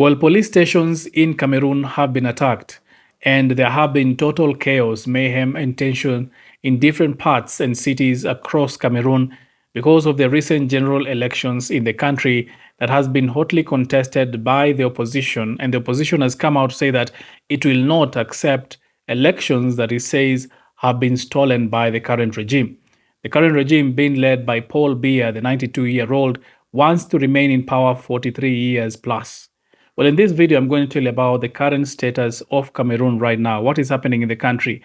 Well, police stations in Cameroon have been attacked, and there have been total chaos, mayhem, and tension in different parts and cities across Cameroon because of the recent general elections in the country that has been hotly contested by the opposition. And the opposition has come out to say that it will not accept elections that it says have been stolen by the current regime. The current regime, being led by Paul Biya, the 92-year-old, wants to remain in power 43 years plus. Well, in this video, I'm going to tell you about the current status of Cameroon right now, what is happening in the country,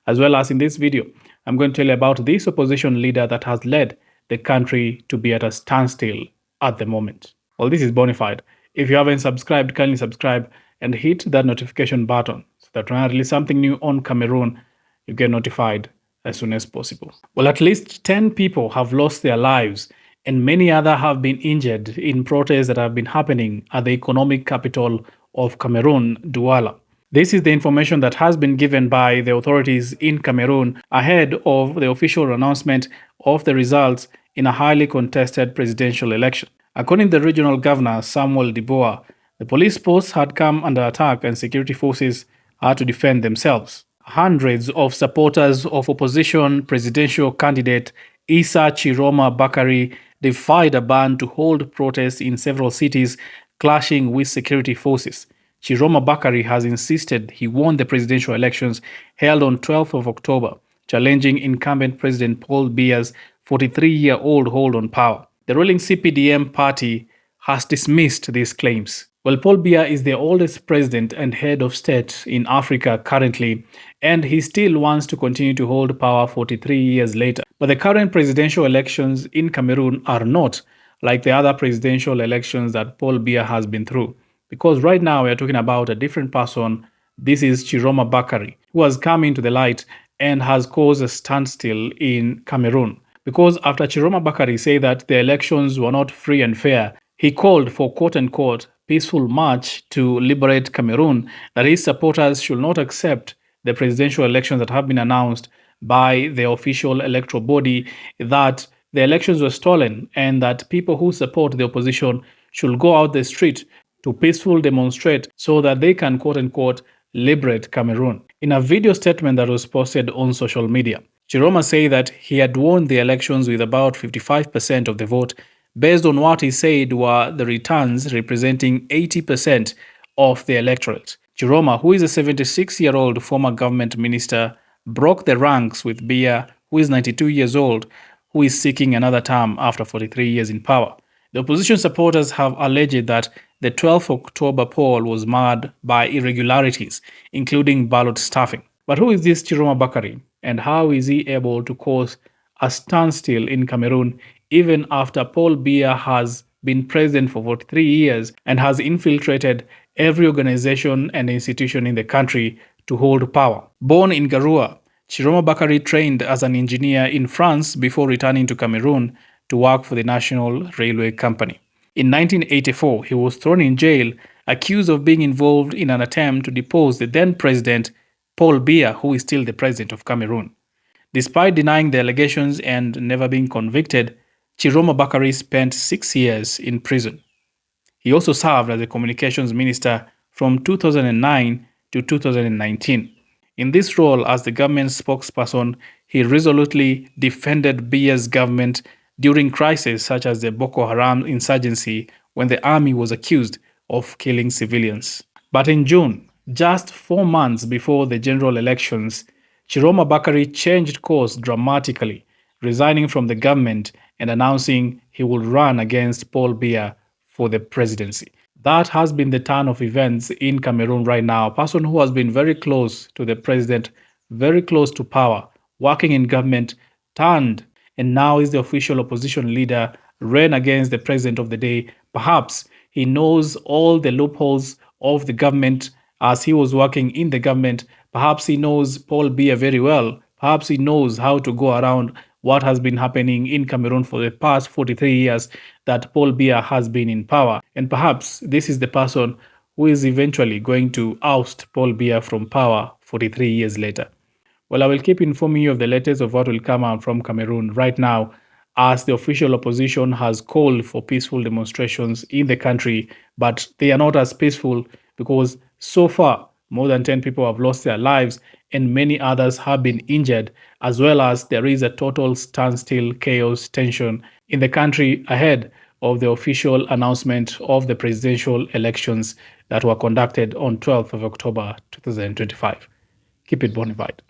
as well as in this video, I'm going to tell you about this opposition leader that has led the country to be at a standstill at the moment. Well, this is Bonafide. If you haven't subscribed, kindly subscribe and hit that notification button so that when I release something new on Cameroon, you get notified as soon as possible. Well, at least 10 people have lost their lives and many others have been injured in protests that have been happening at the economic capital of Cameroon, Douala. This is the information that has been given by the authorities in Cameroon ahead of the official announcement of the results in a highly contested presidential election. According to the regional governor, Samuel Diboa, the police posts had come under attack and security forces had to defend themselves. Hundreds of supporters of opposition presidential candidate Issa Chiroma Bakari defied a ban to hold protests in several cities, clashing with security forces. Chiroma Bakari has insisted he won the presidential elections held on 12th of October, challenging incumbent President Paul Biya's 43-year-old hold on power. The ruling CPDM party has dismissed these claims. Well, Paul Biya is the oldest president and head of state in Africa currently, and he still wants to continue to hold power 43 years later. But the current presidential elections in Cameroon are not like the other presidential elections that Paul Biya has been through. Because right now we are talking about a different person. This is Chiroma Bakari, who has come into the light and has caused a standstill in Cameroon. Because after Chiroma Bakari said that the elections were not free and fair, he called for quote-unquote peaceful march to liberate Cameroon, that his supporters should not accept the presidential elections that have been announced by the official electoral body, that the elections were stolen, and that people who support the opposition should go out the street to peacefully demonstrate so that they can quote-unquote liberate Cameroon. In a video statement that was posted on social media, Chiroma said that he had won the elections with about 55% of the vote based on what he said were the returns representing 80% of the electorate. Chiroma, who is a 76-year-old former government minister, broke the ranks with Biya, who is 92 years old, who is seeking another term after 43 years in power. The opposition supporters have alleged that the 12th October poll was marred by irregularities, including ballot stuffing. But who is this Chiroma Bakari, and how is he able to cause a standstill in Cameroon even after Paul Biya has been president for 43 years and has infiltrated every organization and institution in the country to hold power? Born in Garoua, Chiroma Bakari trained as an engineer in France before returning to Cameroon to work for the National Railway Company. In 1984, he was thrown in jail, accused of being involved in an attempt to depose the then president Paul Biya, who is still the president of Cameroon. Despite denying the allegations and never being convicted, Chiroma Bakari spent 6 years in prison. He also served as a communications minister from 2009 to 2019. In this role as the government spokesperson, he resolutely defended Biya's government during crises such as the Boko Haram insurgency, when the army was accused of killing civilians. But in June, just 4 months before the general elections, Chiroma Bakari changed course dramatically, resigning from the government and announcing he would run against Paul Biya for the presidency. That has been the turn of events in Cameroon right now. A person who has been very close to the president, very close to power, working in government, turned and now is the official opposition leader, ran against the president of the day. Perhaps he knows all the loopholes of the government as he was working in the government. Perhaps he knows Paul Biya very well. Perhaps he knows how to go around what has been happening in Cameroon for the past 43 years that Paul Biya has been in power. And perhaps this is the person who is eventually going to oust Paul Biya from power 43 years later. Well, I will keep informing you of the latest of what will come out from Cameroon. Right now, as the official opposition has called for peaceful demonstrations in the country, but they are not as peaceful because so far more than 10 people have lost their lives and many others have been injured, as well as there is a total standstill, chaos, tension in the country ahead of the official announcement of the presidential elections that were conducted on 12th of October 2025. Keep it bona fide.